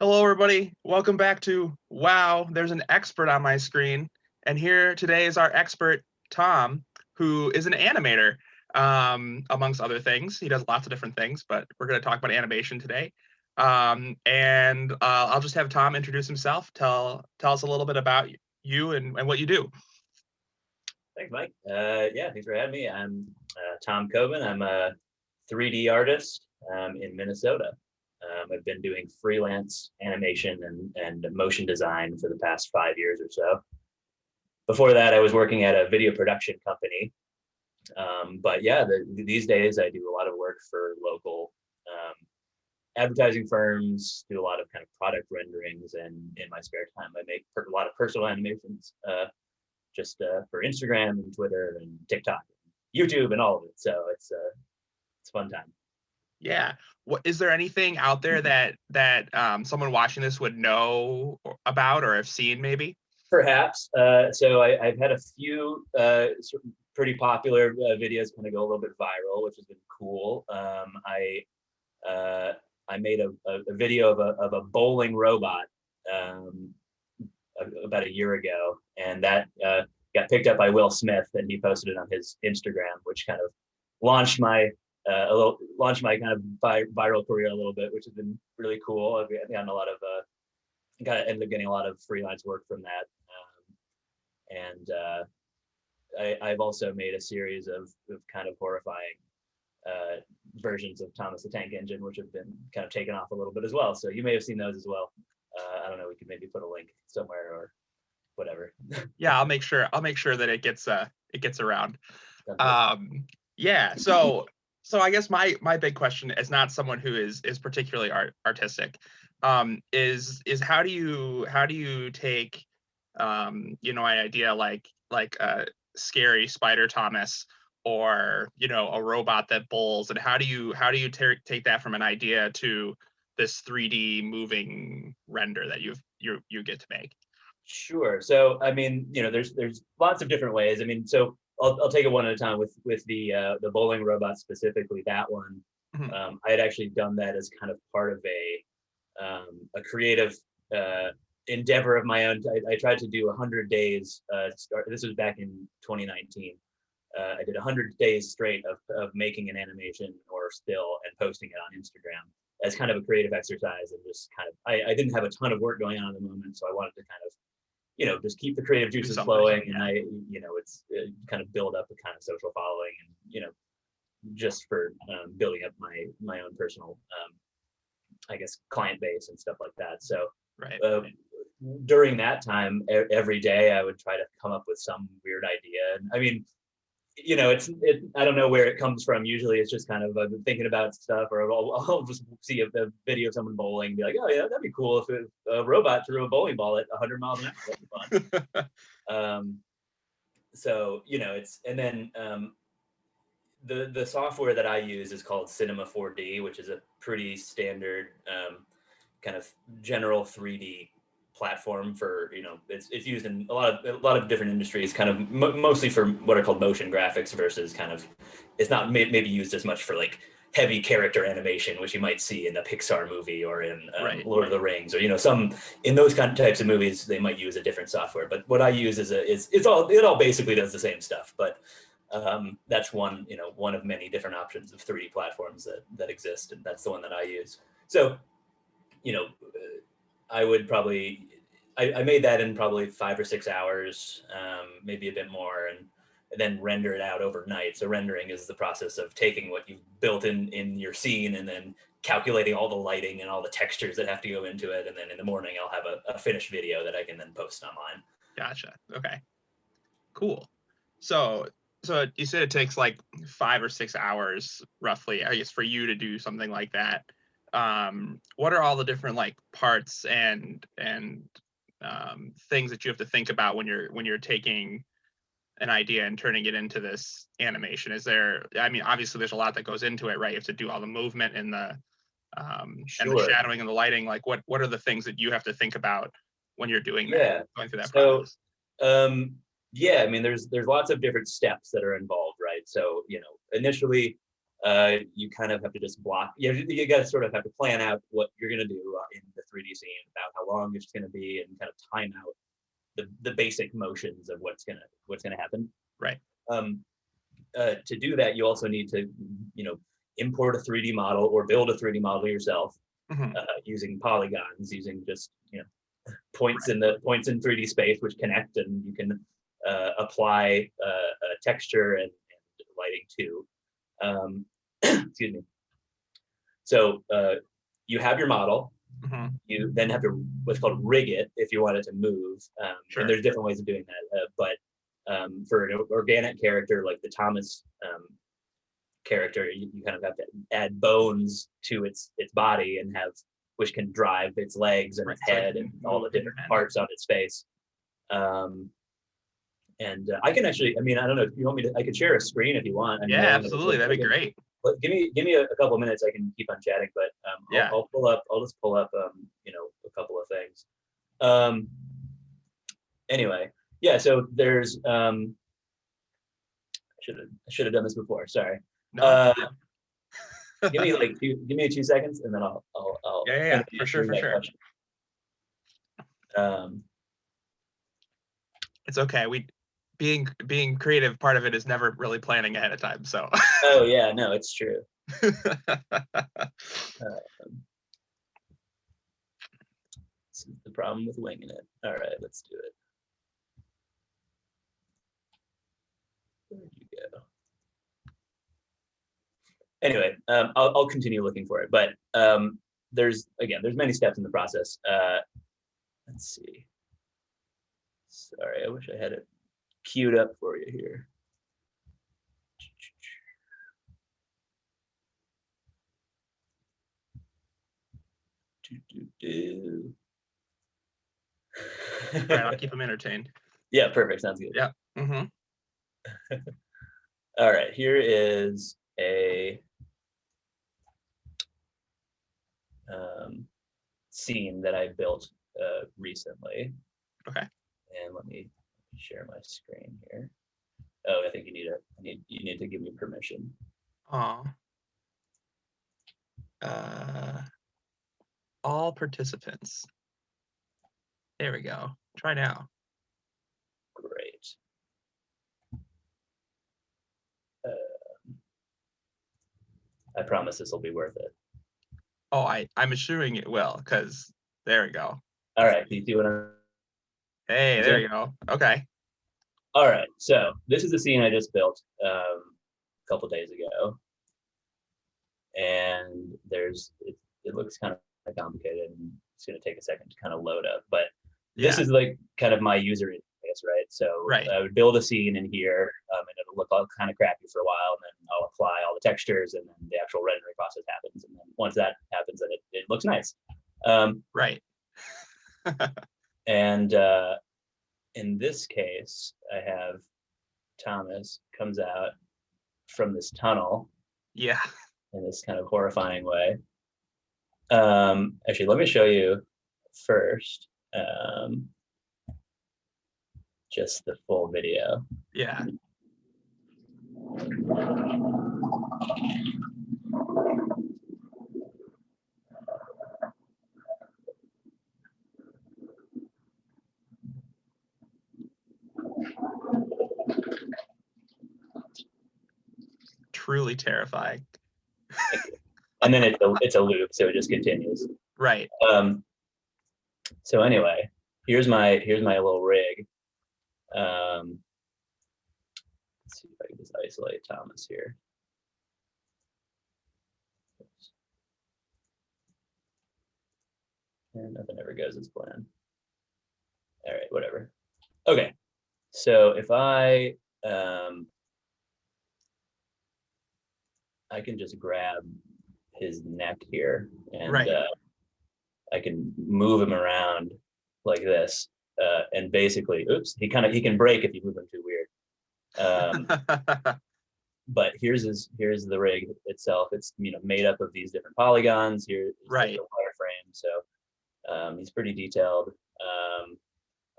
Hello, everybody. Welcome back to Wow, there's an expert on my screen. And here today is our expert, Tom, who is an animator, amongst other things. He does lots of different things, but we're going to talk about animation today. And I'll just have Tom introduce himself, tell us a little bit about you and what you do. Thanks, Mike. Yeah, thanks for having me. I'm Tom Coben. I'm a 3D artist in Minnesota. I've been doing freelance animation and motion design for the past 5 years or so. Before that, I was working at a video production company. But yeah, these days I do a lot of work for local advertising firms, do a lot of kind of product renderings, and in my spare time, I make a lot of personal animations. Just for Instagram and Twitter and TikTok, and YouTube, and all of it. So it's a fun time. Yeah. What is there anything out there that someone watching this would know about or have seen maybe? Perhaps. So I've had a few sort of pretty popular videos kind of go a little bit viral, which has been cool. I made a video of a bowling robot about a year ago, and that got picked up by Will Smith, and he posted it on his Instagram, which kind of launched my kind of viral career a little bit, which has been really cool. I've gotten a lot of ended up getting a lot of freelance work from that, and I've also made a series of kind of horrifying versions of Thomas the Tank Engine, which have been kind of taken off a little bit as well. So you may have seen those as well. I don't know. We could maybe put a link somewhere or whatever. Yeah, I'll make sure that it gets around. Yeah. So I guess my big question is not someone who is particularly artistic. Is how do you take an idea like a scary Spider Thomas, or a robot that bowls, and how do you take that from an idea to this 3D moving render that you get to make? Sure. So I mean, there's lots of different ways. I mean, so I'll take it one at a time with the bowling robot specifically. That one, Mhm. I had actually done that as kind of part of a creative endeavor of my own. I tried to do 100 days. This was back in 2019. I did 100 days straight of making an animation or still and posting it on Instagram as kind of a creative exercise, and just kind of I didn't have a ton of work going on at the moment, so I wanted to kind of just keep the creative juices flowing, and it's kind of build up a kind of social following, and just for building up my own personal I guess client base and stuff like that. So Right. during that time, every day I would try to come up with some weird idea. And I mean, I don't know where it comes from. Usually it's just kind of I've been thinking about stuff, or I'll just see a video of someone bowling and be like, oh yeah, that'd be cool if a robot threw a bowling ball at 100 miles an hour. That'd be fun. So and then the software that I use is called Cinema 4D, which is a pretty standard kind of general 3D platform for it's used in a lot of different industries, kind of mostly for what are called motion graphics, versus kind of it's not maybe used as much for like heavy character animation, which you might see in a Pixar movie or in Lord of the Rings, or some in those kind of types of movies they might use a different software. But what I use is it all basically does the same stuff, but that's one of many different options of 3D platforms that exist, and that's the one that I use. So I would probably I made that in probably 5 or 6 hours, maybe a bit more, and then render it out overnight. So rendering is the process of taking what you've built in your scene and then calculating all the lighting and all the textures that have to go into it. And then in the morning, I'll have a finished video that I can then post online. Gotcha. Okay. Cool. So you said it takes like 5 or 6 hours roughly, I guess, for you to do something like that. What are all the different like parts and things that you have to think about when you're taking an idea and turning it into this animation? Is there, I mean, obviously there's a lot that goes into it, right? You have to do all the movement and the shadowing and the lighting. Like what are the things that you have to think about when you're doing that, going through that process? Yeah, I mean, there's lots of different steps that are involved, right? So initially you kind of have to just block. You got to sort of have to plan out what you're going to do in the 3D scene, about how long it's going to be, and kind of time out the basic motions of what's gonna happen. Right. To do that, you also need to, import a 3D model or build a 3D model yourself, using polygons, using just points in 3D space which connect, and you can apply a texture and lighting too. Excuse me. So you have your model. You then have to what's called rig it if you want it to move. Sure. And there's different ways of doing that. But for an organic character like the Thomas character, you kind of have to add bones to its body and which can drive its legs and its head and all the different parts of its face. And I can actually, I don't know if you want me to, I could share a screen if you want. Yeah, absolutely. That'd be great. But give me a couple of minutes. I can keep on chatting, but yeah. I'll just pull up a couple of things. Anyway, yeah, so there's I should have done this before, sorry. No. give me 2 seconds, and then I'll yeah, for sure. It's okay. Being creative, part of it is never really planning ahead of time. So. Oh yeah, no, it's true. This is the problem with winging it. All right, let's do it. Where'd you go? Anyway, I'll continue looking for it, but there's many steps in the process. Let's see. Sorry, I wish I had it queued up for you here. All right, I'll keep them entertained. Yeah, perfect. Sounds good. Yeah. All right, here is a scene that I built recently. Okay. And let me share my screen here. Oh, I think you need to give me permission. All participants. There we go. Try now. Great. I promise this will be worth it. Oh, I'm assuming it will, because there we go. All right, you see what I'm... Hey, there you go. Okay. All right, so this is a scene I just built a couple days ago, and it looks kind of complicated, and it's going to take a second to kind of load up, but this is like kind of my user interface, right? So I would build a scene in here, and it'll look all kind of crappy for a while, and then I'll apply all the textures, and then the actual rendering process happens, and then once that happens, then it looks nice. Right. And in this case, I have Thomas comes out from this tunnel. Yeah. In this kind of horrifying way. Actually, let me show you first just the full video. Yeah. Truly terrifying. And then it's a loop, so it just continues. Right. So anyway, here's my little rig. Let's see if I can just isolate Thomas here. Oops. And nothing ever goes as planned. All right, whatever. Okay, so if I can just grab his neck here, and I can move him around like this, and basically, oops, he can break if you move him too weird. But here's the rig itself. It's made up of these different polygons. Here's the wireframe, so he's pretty detailed.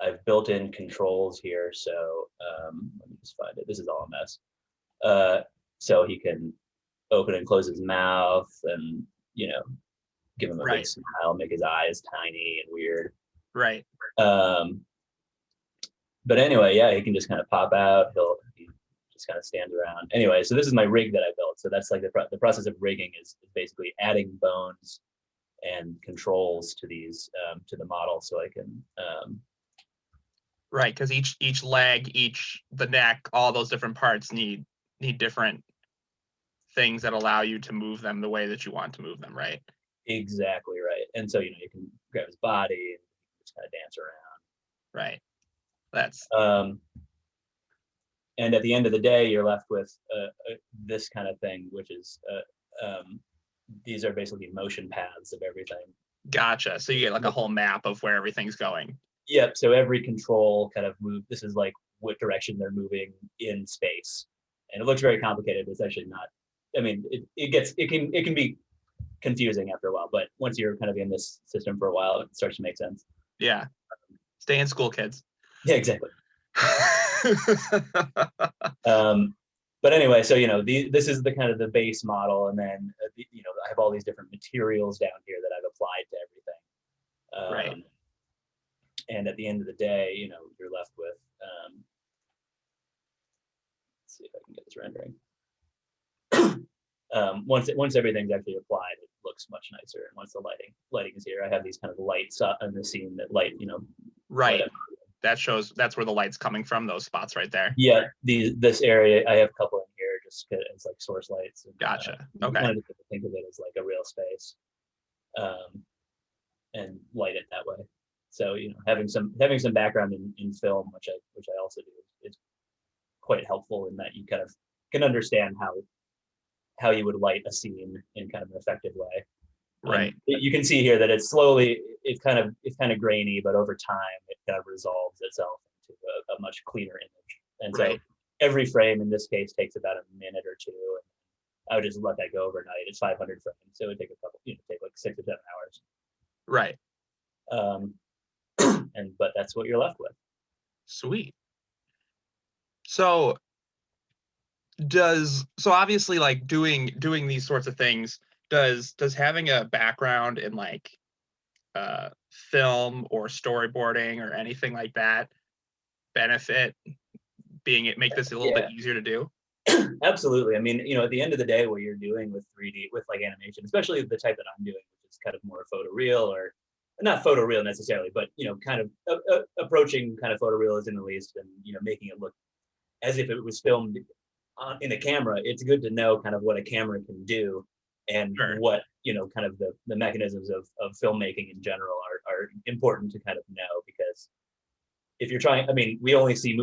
I've built in controls here, so let me just find it. This is all a mess. So he can open and close his mouth, and give him a big Right. smile, make his eyes tiny and weird. Right. Um, but anyway, yeah, he can just kind of pop out. He just kind of stands around. Anyway, so this is my rig that I built. So that's like the process of rigging is basically adding bones and controls to these to the model, so I can Right, because each leg, the neck, all those different parts need different things that allow you to move them the way that you want to move them, right? exactly right. And so you can grab his body and just kind of dance Right. That's around. And at the end of the day, you're left with this kind of thing, which is these are basically motion paths of everything. gotcha. So you get like a whole map of where everything's going. Yep. So every control kind of move. This is like what direction they're moving in space, and it looks very complicated. But it's actually not. I mean, it can be confusing after a while, but once you're kind of in this system for a while, it starts to make sense. Yeah. Stay in school, kids. Yeah, exactly. But anyway, so this is the kind of the base model, and then I have all these different materials down here that I've applied to everything. Right. And at the end of the day, you're left with. Let's see if I can get this rendering. Once everything's actually applied, it looks much nicer. And once the lighting is here, I have these kind of lights in the scene that light. Right. Light that's where the light's coming from, those spots right there. Yeah, this area, I have a couple in here just as like source lights. And, Gotcha. Okay. Kind of think of it as like a real space, and light it that way. So having some background in film, which I also do, is quite helpful in that you kind of can understand how you would light a scene in kind of an effective way. Right. You can see here that it's kind of grainy, but over time it kind of resolves itself into a much cleaner image. And so every frame in this case takes about a minute or two. And I would just let that go overnight. It's 500 frames, so it would take take like 6 or 7 hours. Right. But that's what you're left with. Sweet. So obviously, like doing these sorts of things, does having a background in like film or storyboarding or anything like that benefit make this a little bit easier to do? Absolutely. I mean, at the end of the day, what you're doing with 3D, with like animation, especially the type that I'm doing, which is kind of more photoreal, or not photoreal necessarily, but kind of approaching kind of photorealism at least, and making it look as if it was filmed in a camera. It's good to know kind of what a camera can do, and what kind of the mechanisms of filmmaking in general are important to kind of know, because if you're trying, I mean, we only see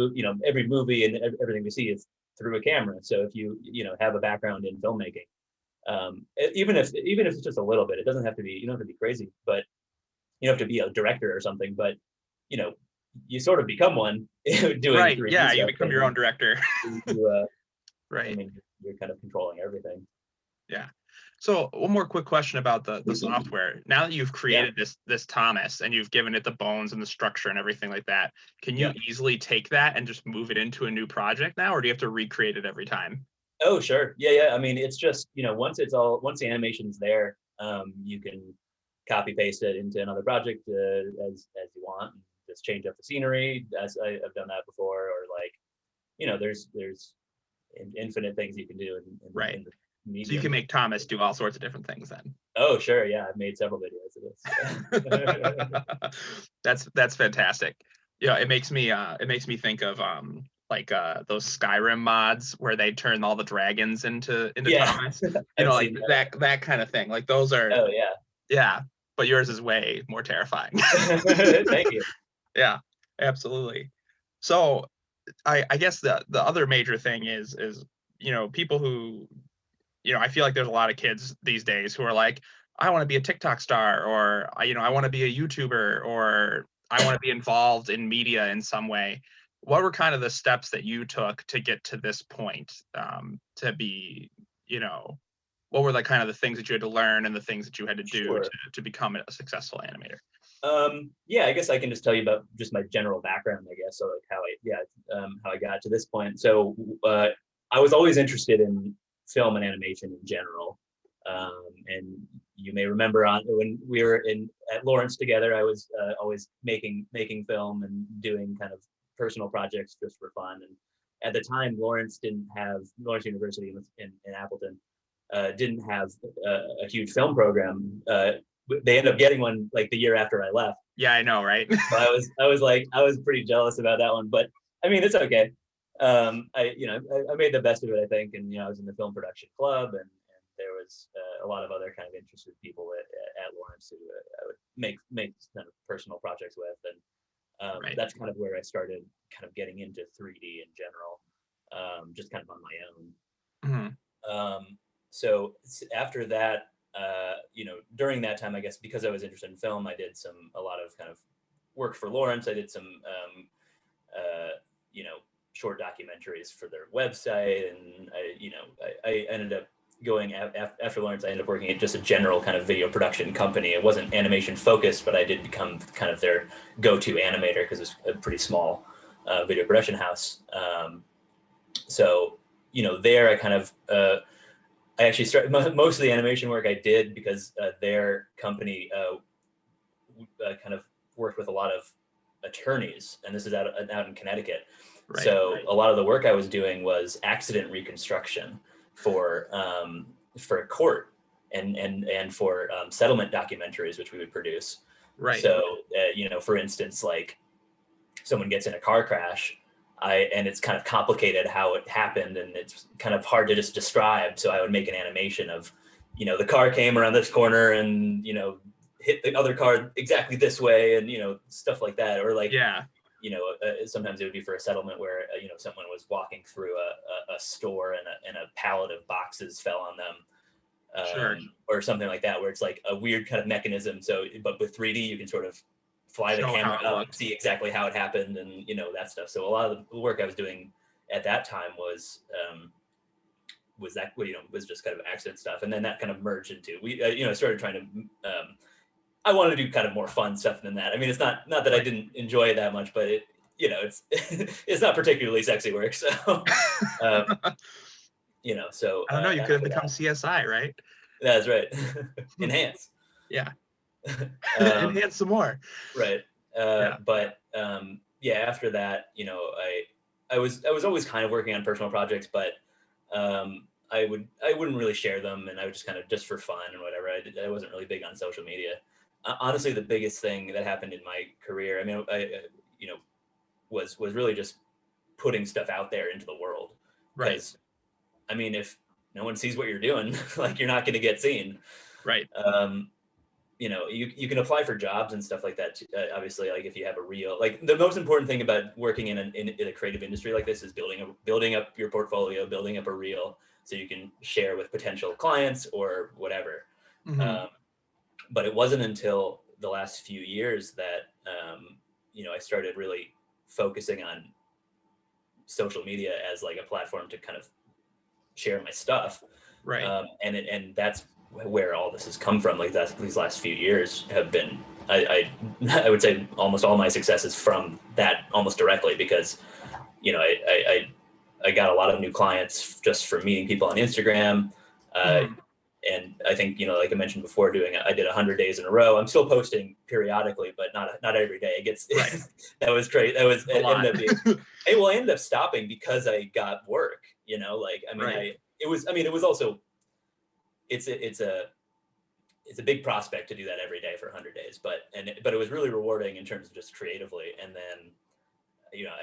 every movie and everything we see is through a camera. So if you have a background in filmmaking, even if it's just a little bit, it doesn't have to be, you don't have to be crazy, but you have to be a director or something, but you sort of become one doing right. 3D Yeah, stuff, you become your own director. Right. I mean, you're kind of controlling everything. Yeah. So one more quick question about the software. Now that you've created this Thomas and you've given it the bones and the structure and everything like that, can you easily take that and just move it into a new project now, or do you have to recreate it every time? Oh, sure. Yeah. I mean, it's just, once the animation's there, you can copy paste it into another project as you want. Just change up the scenery, as I've done that before, or like, there's infinite things you can do in the medium. So you can make Thomas do all sorts of different things then. Oh, sure. Yeah, I've made several videos of this. That's fantastic. Yeah, it makes me think of like those Skyrim mods where they turn all the dragons into Thomas. Like that kind of thing. Like those are. Oh yeah. Yeah, but yours is way more terrifying. Thank you. Yeah, absolutely. So I guess the other major thing is people who I feel like there's a lot of kids these days who are like, I want to be a TikTok star, or I want to be a YouTuber, or I want to be involved in media in some way. What were kind of the steps that you took to get to this point, to be, what were the kind of the things that you had to learn and the things that you had to do to become a successful animator? Yeah, I guess I can just tell you about just my general background, I guess, so like how I got to this point. So I was always interested in film and animation in general. And you may remember when we were at Lawrence together, I was always making film and doing kind of personal projects just for fun. And at the time, Lawrence University in Appleton didn't have a huge film program. They ended up getting one like the year after I left. Yeah, I know, right? So I was pretty jealous about that one, but I mean, it's okay. I made the best of it, I think, and I was in the film production club, and there was a lot of other kind of interested people at Lawrence who I would make kind of personal projects with, and Right. that's kind of where I started kind of getting into 3D in general, just kind of on my own. So after that, during that time, I guess because I was interested in film, I did a lot of kind of work for Lawrence. I did some short documentaries for their website, and I ended up going after Lawrence. I ended up working at just a general kind of video production company. It wasn't animation focused, but I did become kind of their go-to animator because it's a pretty small video production house. So there I kind of I actually started most of the animation work I did because their company kind of worked with a lot of attorneys, and this is out in Connecticut. Right. So a lot of the work I was doing was accident reconstruction for court and for settlement documentaries, which we would produce. Right. So for instance, like someone gets in a car crash, and it's kind of complicated how it happened, and it's kind of hard to just describe. So I would make an animation of, the car came around this corner and, hit the other car exactly this way, and, stuff like that. Or like, sometimes it would be for a settlement where, someone was walking through a store and a pallet of boxes fell on them. Sure. Or something like that, where it's like a weird kind of mechanism. So, but with 3D, you can sort of fly the camera up and see exactly how it happened, and that stuff. So a lot of the work I was doing at that time was just kind of accident stuff, and then that kind of merged into started trying to I wanted to do kind of more fun stuff than that. I mean, it's not that I didn't enjoy it that much, but it's it's not particularly sexy work. So so I don't know, you could have become CSI, right? That's right. Enhance. Yeah. Enhance some more. Right. But after that, I was always kind of working on personal projects, but I wouldn't really share them, and I would just kind of just for fun and whatever. I wasn't really big on social media. Honestly, the biggest thing that happened in my career, I mean, was really just putting stuff out there into the world. Right. I mean, if no one sees what you're doing, like you're not going to get seen. Right. You can apply for jobs and stuff like that. Obviously, like if you have a reel, like the most important thing about working in a creative industry like this is building up your portfolio, building up a reel so you can share with potential clients or whatever. But it wasn't until the last few years that, I started really focusing on social media as like a platform to kind of share my stuff. Right. And that's where all this has come from. Like these last few years have been, I would say almost all my successes from that almost directly, because, I got a lot of new clients just from meeting people on Instagram. And I think, like I mentioned before, I did 100 days in a row. I'm still posting periodically, but not every day. It gets, that was great. It will end up stopping because I got work, it was also, it's a big prospect to do that every day for 100 days, but it was really rewarding in terms of just creatively. And then,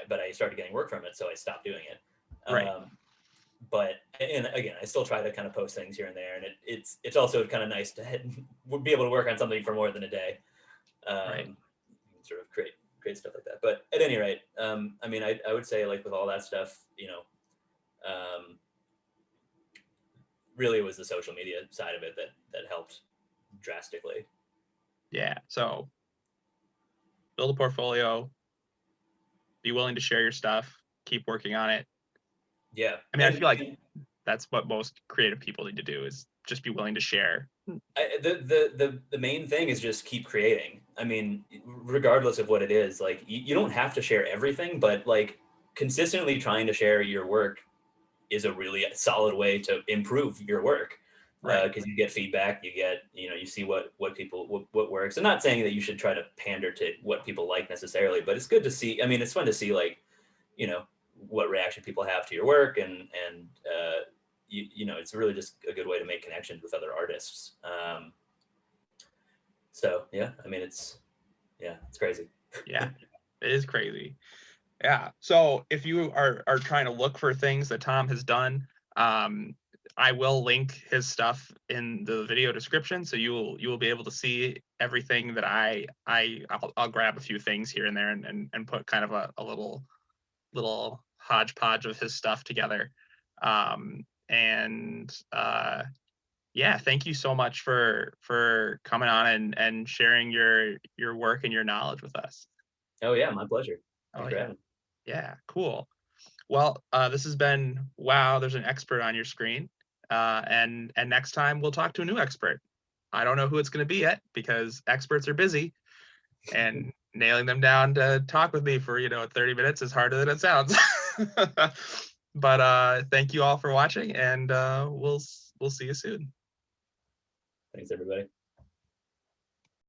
but I started getting work from it, so I stopped doing it. But again, I still try to kind of post things here and there, and it's also kind of nice to be able to work on something for more than a day. Sort of create stuff like that. But at any rate, I mean, I would say, like with all that stuff, really it was the social media side of it that helped drastically. Yeah. So build a portfolio, be willing to share your stuff, keep working on it. Yeah. I mean, I feel like that's what most creative people need to do, is just be willing to share. The main thing is just keep creating. I mean, regardless of what it is, like you don't have to share everything, but like consistently trying to share your work is a really solid way to improve your work. Right. Because you get feedback, you get, you see what people what works. I'm not saying that you should try to pander to what people like necessarily, but it's good to see. I mean, it's fun to see, like, what reaction people have to your work, and it's really just a good way to make connections with other artists. So yeah, I mean, it's crazy. Yeah, it is crazy. Yeah. So if you are trying to look for things that Tom has done, I will link his stuff in the video description, so you will be able to see everything that I'll grab a few things here and there, and put kind of a little hodgepodge of his stuff together. And yeah, thank you so much for coming on and sharing your work and your knowledge with us. Oh yeah, my pleasure. Oh Thanks for yeah. having me. Yeah, cool. Well, this has been wow. There's an expert on your screen, and next time we'll talk to a new expert. I don't know who it's going to be yet because experts are busy, and nailing them down to talk with me for 30 minutes is harder than it sounds. But thank you all for watching, and we'll see you soon. Thanks everybody.